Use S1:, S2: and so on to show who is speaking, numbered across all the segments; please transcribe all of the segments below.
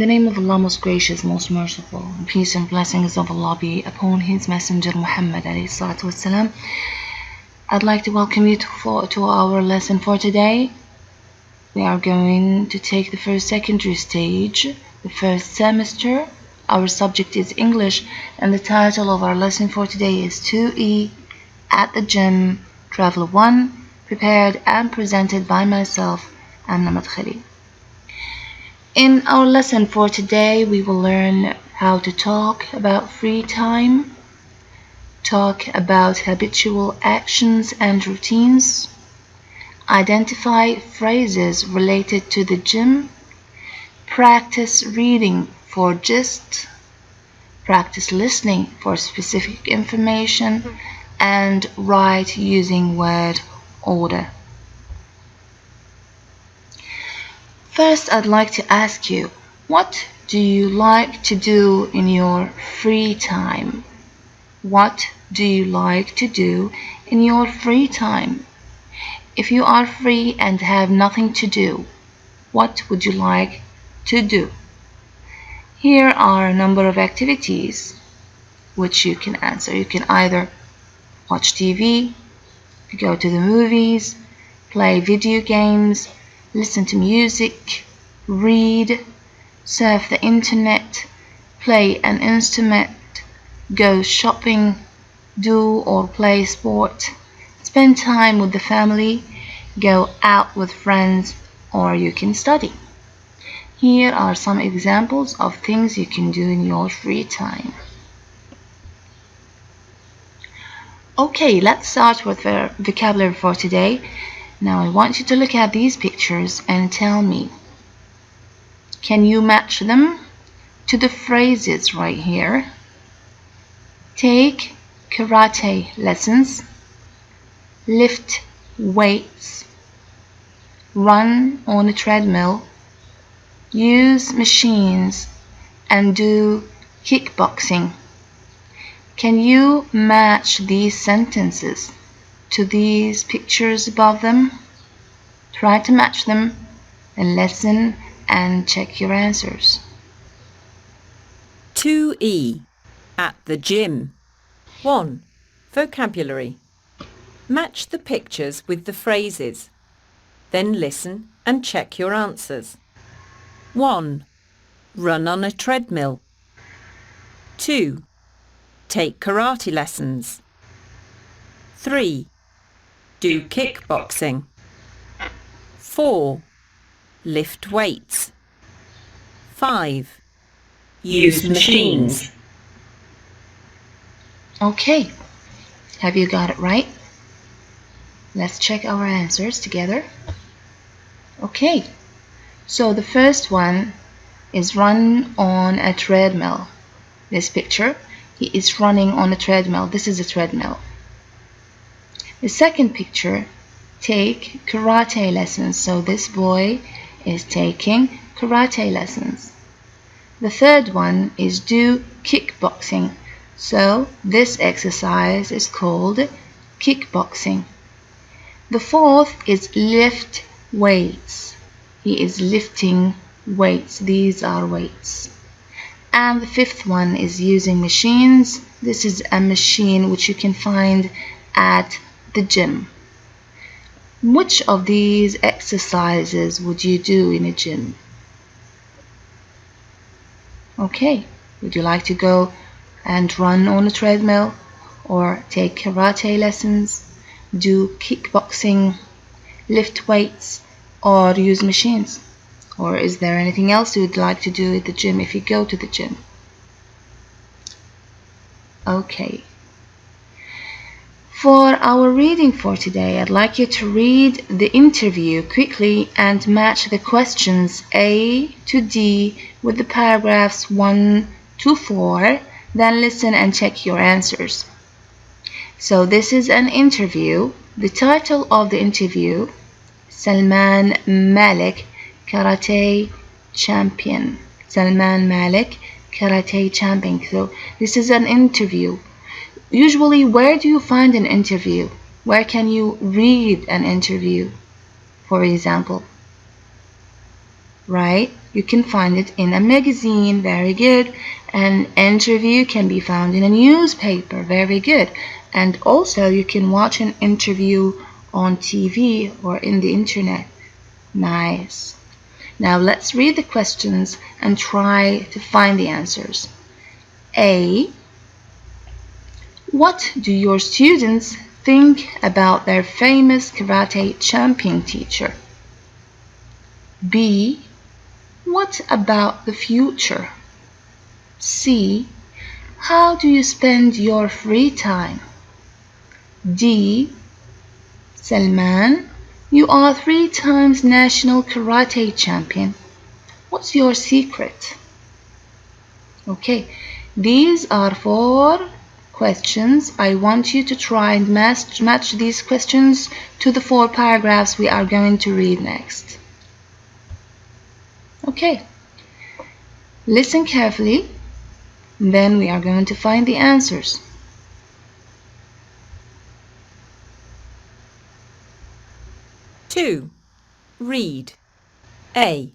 S1: the name of Allah, most gracious, most merciful, peace and blessings of Allah be upon His Messenger Muhammad ﷺ. I'd like to welcome you to our lesson for today. We are going to take the first secondary stage, the first semester. Our subject is English, and the title of our lesson for today is 2E at the Gym, Travel 1, prepared and presented by myself, Amna Madkhali. In our lesson for today, we will learn how to talk about free time, talk about habitual actions and routines, identify phrases related to the gym, practice reading for gist, practice listening for specific information, and write using word order. First, I'd like to ask you, what do you like to do in your free time? What do you like to do in your free time? If you are free and have nothing to do, what would you like to do? Here are a number of activities which you can answer. You can either watch TV, go to the movies, play video games, listen to music, read, surf the internet, play an instrument, go shopping, do or play sport, spend time with the family, go out with friends, or you can study. Here are some examples of things you can do in your free time. Okay, let's start with the vocabulary for today. Now I want you to look at these pictures and tell me, can you match them to the phrases right here? Take karate lessons, lift weights, run on a treadmill, use machines, and do kickboxing. Can you match these sentences to these pictures above them? Try to match them and listen and check your answers.
S2: 2E at the gym. 1. Vocabulary. Match the pictures with the phrases. Then listen and check your answers. 1. Run on a treadmill. 2. Take karate lessons. 3. Do kickboxing. 4. Lift weights. 5. Use machines.
S1: Okay, have you got it right? Let's check our answers together. Okay, so the first one is run on a treadmill. This picture, he is running on a treadmill. This is a treadmill. The second picture, take karate lessons. So this boy is taking karate lessons. The third one is do kickboxing. So this exercise is called kickboxing. The fourth is lift weights. He is lifting weights. These are weights. And the fifth one is using machines. This is a machine which you can find at the gym. Which of these exercises would you do in a gym? Okay, would you like to go and run on a treadmill, or take karate lessons, do kickboxing, lift weights, or use machines? Or is there anything else you would like to do at the gym if you go to the gym? Okay. For our reading for today, I'd like you to read the interview quickly and match the questions A to D with the paragraphs 1 to 4. Then listen and check your answers. So this is an interview. The title of the interview, Salman Malik, Karate Champion. Salman Malik, Karate Champion. So this is an interview. Usually, where do you find an interview? Where can you read an interview, for example? Right? You can find it in a magazine. Very good. An interview can be found in a newspaper. Very good. And also you can watch an interview on TV or in the internet. Nice. Now let's read the questions and try to find the answers. A. What do your students think about their famous karate champion teacher? B. What about the future? C. How do you spend your free time? D. Salman, you are 3 times national karate champion. What's your secret? Okay, these are 4 questions. I want you to try and match these questions to the 4 paragraphs we are going to read next. Okay, listen carefully, then we are going to find the answers.
S2: Two. Read. A.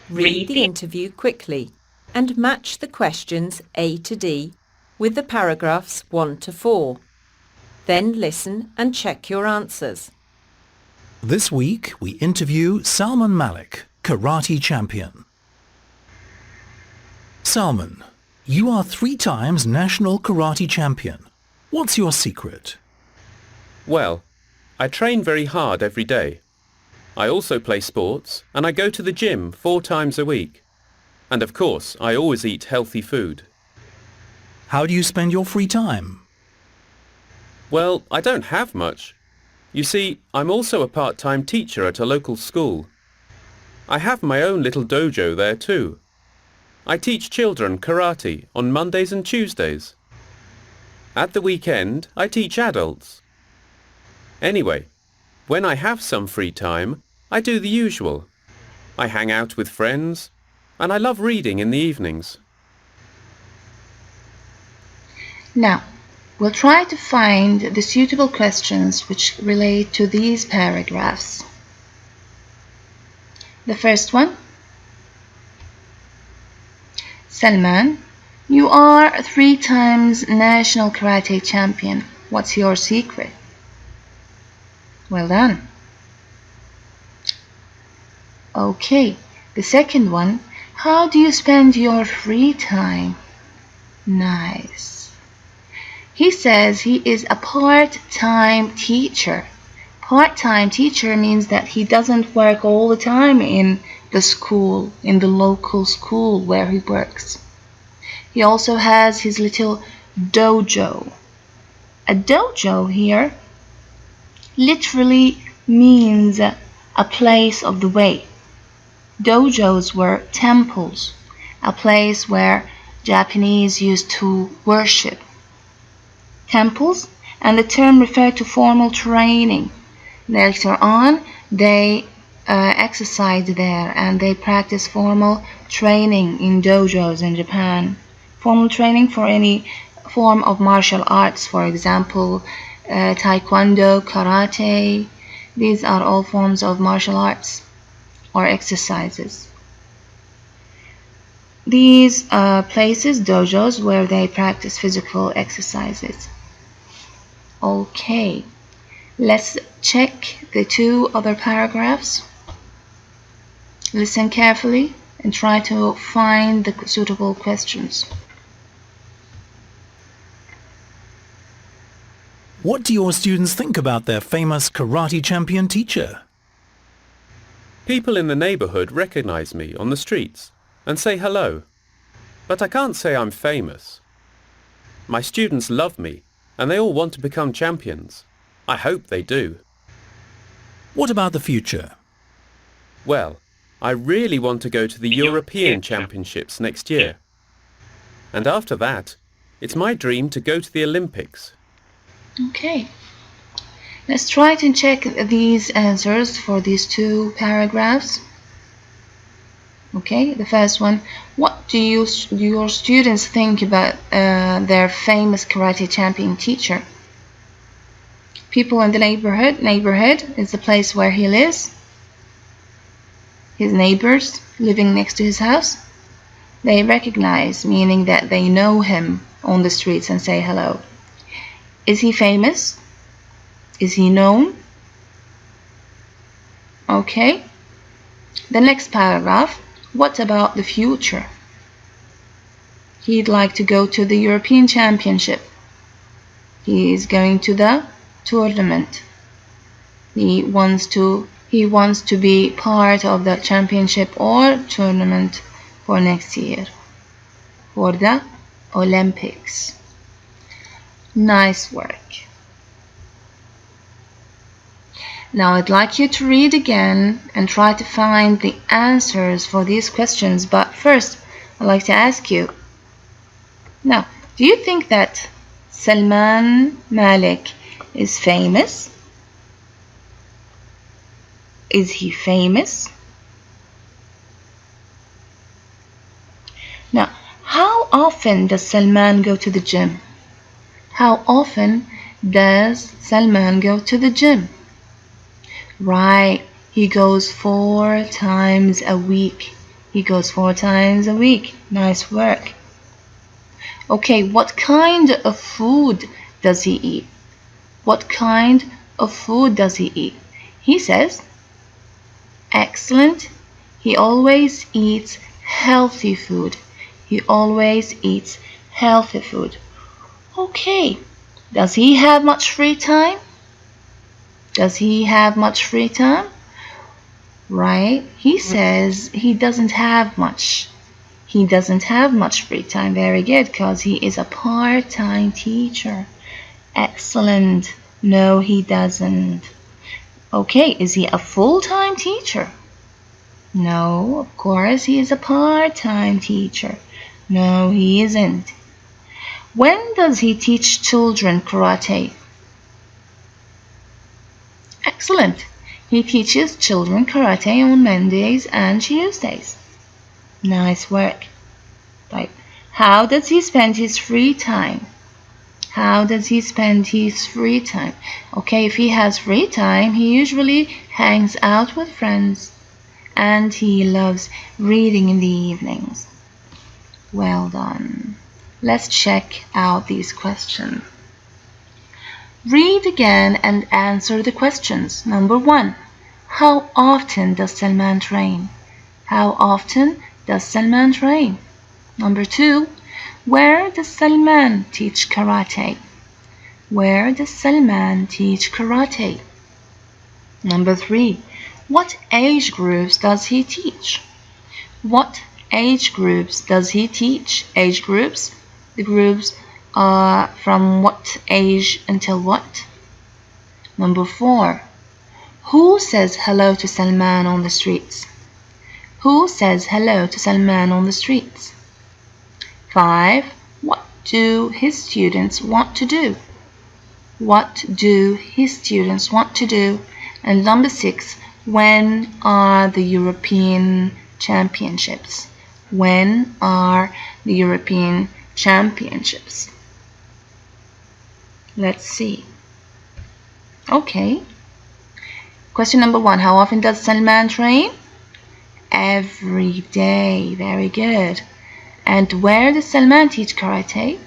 S2: Read the interview quickly and match the questions A to D with the paragraphs 1 to 4. Then listen and check your answers.
S3: This week we interview Salman Malik, karate champion. Salman, you are 3 times national karate champion. What's your secret?
S4: Well, I train very hard every day. I also play sports and I go to the gym 4 times a week. And of course, I always eat healthy food.
S3: How do you spend your free time?
S4: Well, I don't have much. You see, I'm also a part-time teacher at a local school. I have my own little dojo there too. I teach children karate on Mondays and Tuesdays. At the weekend, I teach adults. Anyway, when I have some free time, I do the usual. I hang out with friends, and I love reading in the evenings.
S1: Now, we'll try to find the suitable questions which relate to these paragraphs. The first one. Salman, you are 3 times national karate champion. What's your secret? Well done. Okay, the second one. How do you spend your free time? Nice. He says he is a part-time teacher. Part-time teacher means that he doesn't work all the time in the school, in the local school where he works. He also has his little dojo. A dojo here literally means a place of the way. Dojos were temples, a place where Japanese used to worship. Temples, and the term referred to formal training. Later on, they exercised there and they practiced formal training in dojos in Japan. Formal training for any form of martial arts, for example, taekwondo, karate. These are all forms of martial arts or exercises. These places, dojos, where they practice physical exercises. Okay, let's check the 2 other paragraphs. Listen carefully and try to find the suitable questions.
S3: What do your students think about their famous karate champion teacher?
S4: People in the neighborhood recognize me on the streets and say hello. But I can't say I'm famous. My students love me and they all want to become champions. I hope they do.
S3: What about the future?
S4: Well, I really want to go to the European Championships next year. And after that, it's my dream to go to the Olympics.
S1: Okay, let's try to check these answers for these 2 paragraphs. Okay, the first one. What do your students think about their famous karate champion teacher? People in the neighborhood is the place where he lives. his neighbors living next to his house, they recognize, meaning that they know him on the streets and say hello. Is he famous? Is he known? Okay. The next paragraph, what about the future? He'd like to go to the European Championship. He is going to the tournament. He wants to be part of the championship or tournament for next year, for the Olympics. Nice work. Now I'd like you to read again and try to find the answers for these questions. But first, I'd like to ask you, now, do you think that Salman Malik is famous? Is he famous? Now, how often does Salman go to the gym? How often does Salman go to the gym? Right, he goes 4 times a week. He goes 4 times a week. Nice work. Okay, what kind of food does he eat? What kind of food does he eat? He says, excellent. He always eats healthy food. He always eats healthy food. Okay, does he have much free time? Does he have much free time? Right, he says he doesn't have much. He doesn't have much free time. Very good, because he is a part-time teacher. Excellent. No, he doesn't. Okay, is he a full-time teacher? No, of course, he is a part-time teacher. No, he isn't. When does he teach children karate? Excellent. He teaches children karate on Mondays and Tuesdays. Nice work. Right. How does he spend his free time? How does he spend his free time? Okay, if he has free time, he usually hangs out with friends and he loves reading in the evenings. Well done. Let's check out these questions. Read again and answer the questions. Number 1. How often does Salman train? How often does Salman train? Number 2. Where does Salman teach karate? Where does Salman teach karate? Number 3. What age groups does he teach? What age groups does he teach? Age groups? The groups are from what age until what? Number 4. Who says hello to Salman on the streets? Who says hello to Salman on the streets? 5. What do his students want to do? What do his students want to do? And number 6. When are the European Championships? When are the European Championships? Let's see. Okay. Question number 1. How often does Salman train? Every day. Very good. And where does Salman teach karate?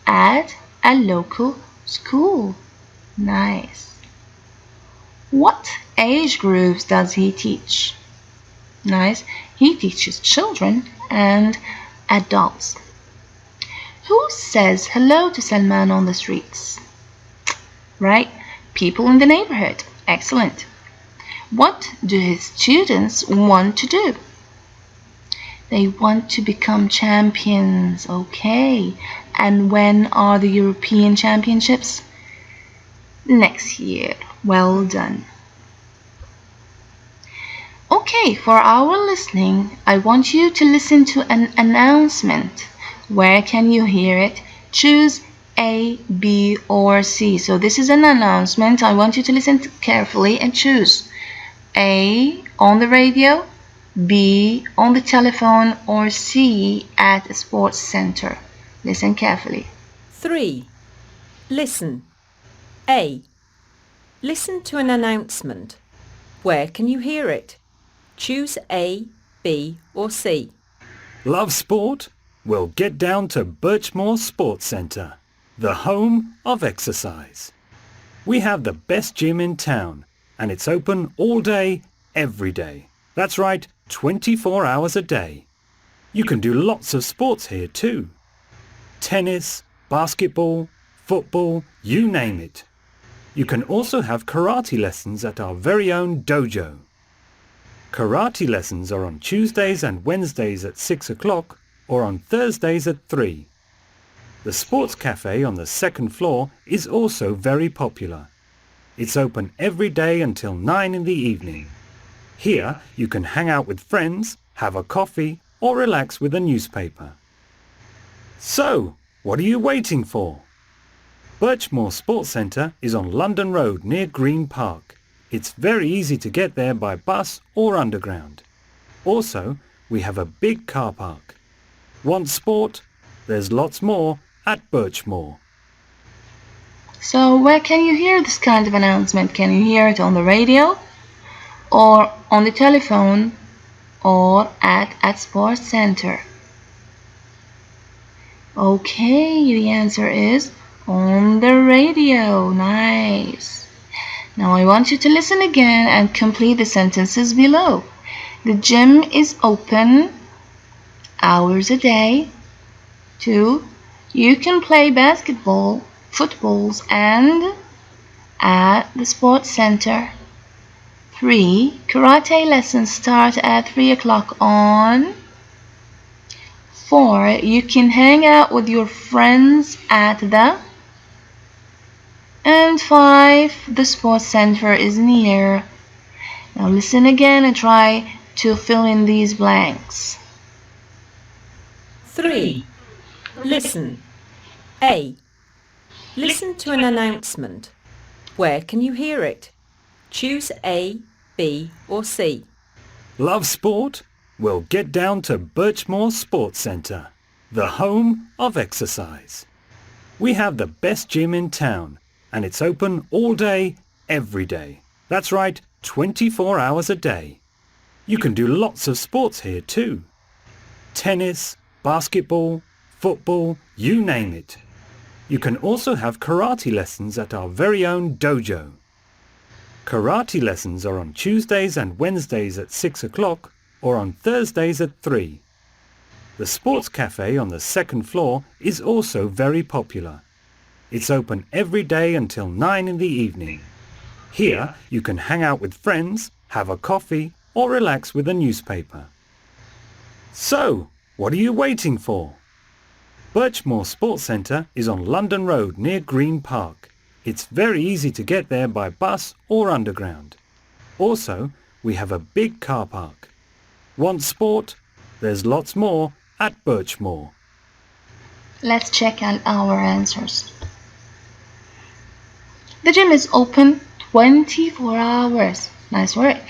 S1: At a local school. Nice. What age groups does he teach? Nice. He teaches children and adults. Who says hello to Salman on the streets? Right, people in the neighborhood. Excellent. What do his students want to do? They want to become champions. Okay. And when are the European Championships? Next year. Well done. Okay, for our listening, I want you to listen to an announcement. Where can you hear it? Choose A, B, or C. So this is an announcement. I want you to listen carefully and choose A, on the radio, B, on the telephone, or C, at a sports center. Listen carefully.
S2: 3. Listen. A. Listen to an announcement. Where can you hear it? Choose A, B or C.
S3: Love sport? Well, get down to Birchmoor Sports Centre, the home of exercise. We have the best gym in town and it's open all day, every day. That's right, 24 hours a day. You can do lots of sports here too. Tennis, basketball, football, you name it. You can also have karate lessons at our very own dojo. Karate lessons are on Tuesdays and Wednesdays at 6 o'clock or on Thursdays at 3. The sports cafe on the second floor is also very popular. It's open every day until 9 in the evening. Here you can hang out with friends, have a coffee or relax with a newspaper. So, what are you waiting for? Birchmoor Sports Centre is on London Road near Green Park. It's very easy to get there by bus or underground. Also, we have a big car park. Want sport? There's lots more at Birchmoor.
S1: So where can you hear this kind of announcement? Can you hear it on the radio or on the telephone or at Sports Center? Okay, the answer is on the radio. Nice. Now I want you to listen again and complete the sentences below. The gym is open hours a day. 2. You can play basketball, footballs and at the sports center. 3. Karate lessons start at 3 o'clock on. 4. You can hang out with your friends at the. And 5. The sports center is near. Now listen again and try to fill in these blanks.
S2: 3. Listen. A. Listen to an announcement. Where can you hear it? Choose A, B or C.
S3: Love sport? Well, get down to Birchmoor Sports Centre, the home of exercise. We have the best gym in town and it's open all day, every day. That's right, 24 hours a day. You can do lots of sports here too. Tennis, basketball, football, you name it. You can also have karate lessons at our very own dojo. Karate lessons are on Tuesdays and Wednesdays at 6 o'clock or on Thursdays at 3. The sports cafe on the second floor is also very popular. It's open every day until 9 in the evening. Here you can hang out with friends, have a coffee or relax with a newspaper. So, what are you waiting for? Birchmoor Sports Centre is on London Road near Green Park. It's very easy to get there by bus or underground. Also, we have a big car park. Want sport? There's lots more at Birchmoor.
S1: Let's check out our answers. The gym is open 24 hours. Nice work.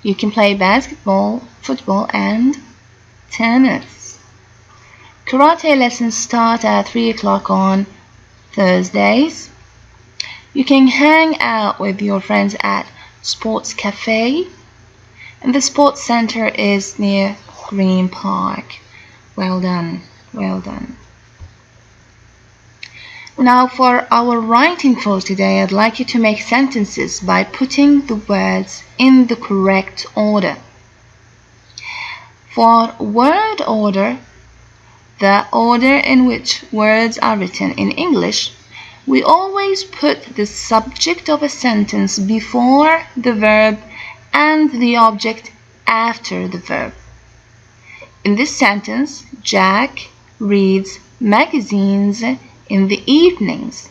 S1: You can play basketball, football and tennis. Karate lessons start at 3 o'clock on Thursdays. You can hang out with your friends at Sports Cafe. And the sports center is near Green Park. Well done, well done. Now for our writing for today, I'd like you to make sentences by putting the words in the correct order. For word order, the order in which words are written in English, we always put the subject of a sentence before the verb and the object after the verb. In this sentence, Jack reads magazines in the evenings.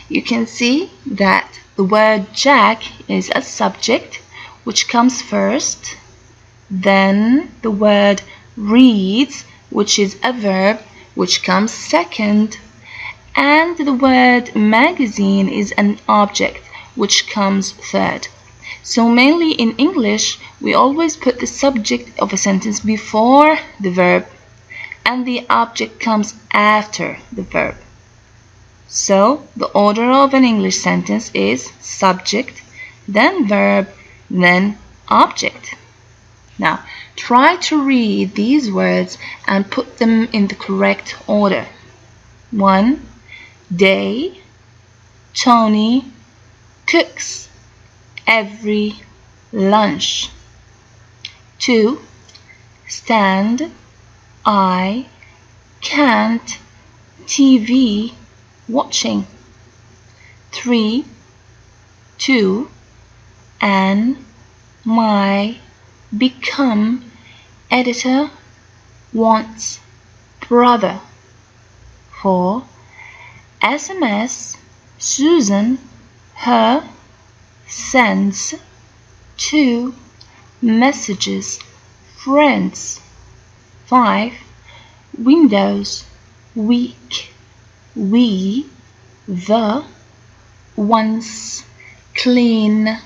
S1: You can see that the word Jack is a subject which comes first, then the word reads, which is a verb, which comes second, and the word magazine is an object which comes third. So mainly in English, we always put the subject of a sentence before the verb and the object comes after the verb. So the order of an English sentence is subject, then verb, then object. Now, try to read these words and put them in the correct order. 1. Day. Tony cooks every lunch. 2. Stand. I can't TV watching. 3. 2. And my become editor wants brother. 4. SMS Susan her sends 2 messages friends. 5. Windows week we the once clean.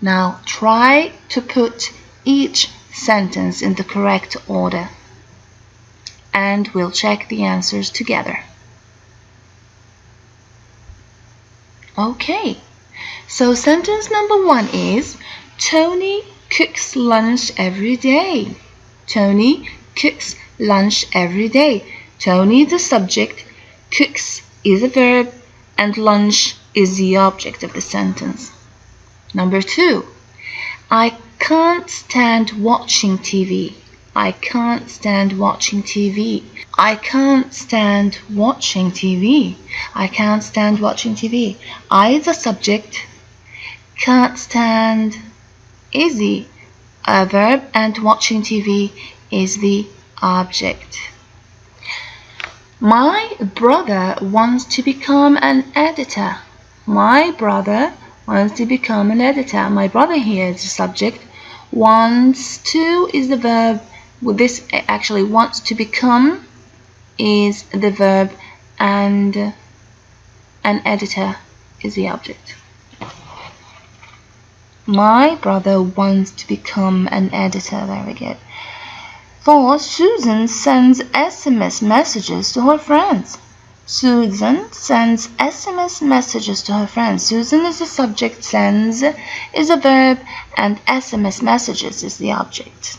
S1: Now try to put each sentence in the correct order and we'll check the answers together. Okay, so sentence number 1 is Tony cooks lunch every day. Tony cooks lunch every day. Tony is the subject, cooks is a verb, and lunch is the object of the sentence. Number 2, I can't stand watching TV. I can't stand watching TV. I can't stand watching TV. I can't stand watching TV. I is the subject, can't stand is the verb, and watching TV is the object. My brother wants to become an editor. My brother wants to become an editor. My brother here is the subject. Wants to is the verb. With this, actually, wants to become is the verb, and an editor is the object. My brother wants to become an editor. Very good. 4. Susan sends SMS messages to her friends. Susan sends SMS messages to her friends. Susan is the subject, sends is a verb, and SMS messages is the object.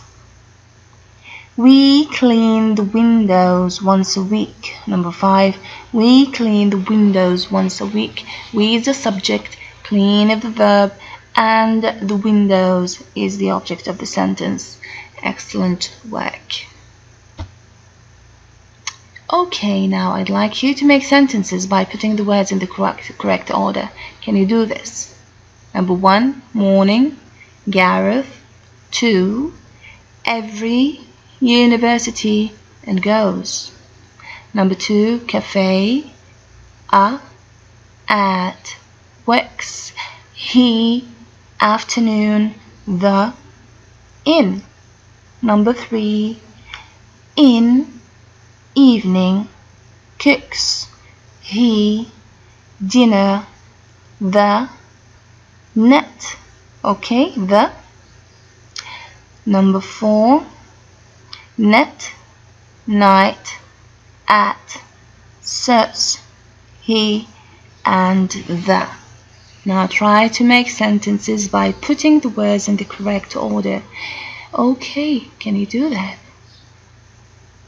S1: We clean the windows once a week. Number 5. We clean the windows once a week. We is the subject, clean is the verb, and the windows is the object of the sentence. Excellent work. Okay, now I'd like you to make sentences by putting the words in the correct order. Can you do this? Number 1, morning, Gareth. 2, every, university, and goes. Number 2, cafe, at, works, he, afternoon, the, in. Number 3, in, evening, cooks, he, dinner, the, net. Okay, the. Number 4, net, night, at, search, he, and the. Now try to make sentences by putting the words in the correct order. Okay, can you do that?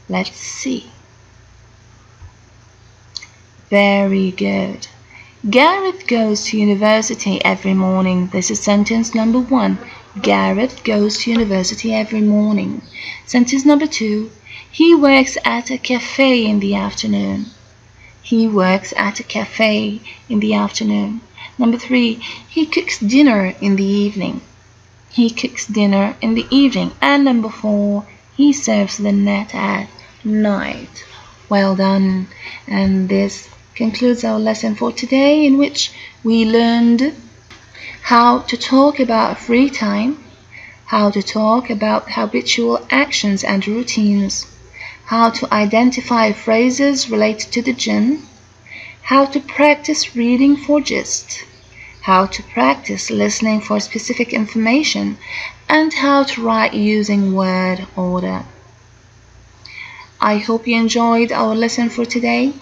S1: Let's see. Very good. Gareth goes to university every morning. This is sentence number 1. Gareth goes to university every morning. Sentence number 2. He works at a cafe in the afternoon. He works at a cafe in the afternoon. Number 3. He cooks dinner in the evening. He cooks dinner in the evening. And number 4. He serves the net at night. Well done. And this concludes our lesson for today, in which we learned how to talk about free time, how to talk about habitual actions and routines, how to identify phrases related to the gym, how to practice reading for gist, how to practice listening for specific information, and how to write using word order. I hope you enjoyed our lesson for today.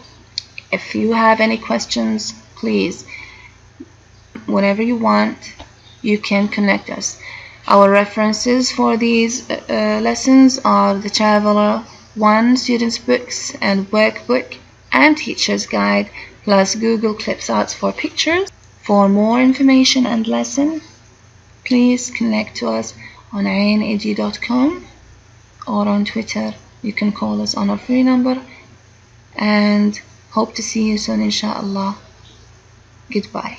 S1: If you have any questions, please, whenever you want, you can connect us. Our references for these lessons are the Traveller 1 Students' Books and Workbook and Teacher's Guide, plus Google Clips Arts for pictures. For more information and lesson, please connect to us on ainedu.com or on Twitter. You can call us on our free number, and hope to see you soon, inshallah. Goodbye.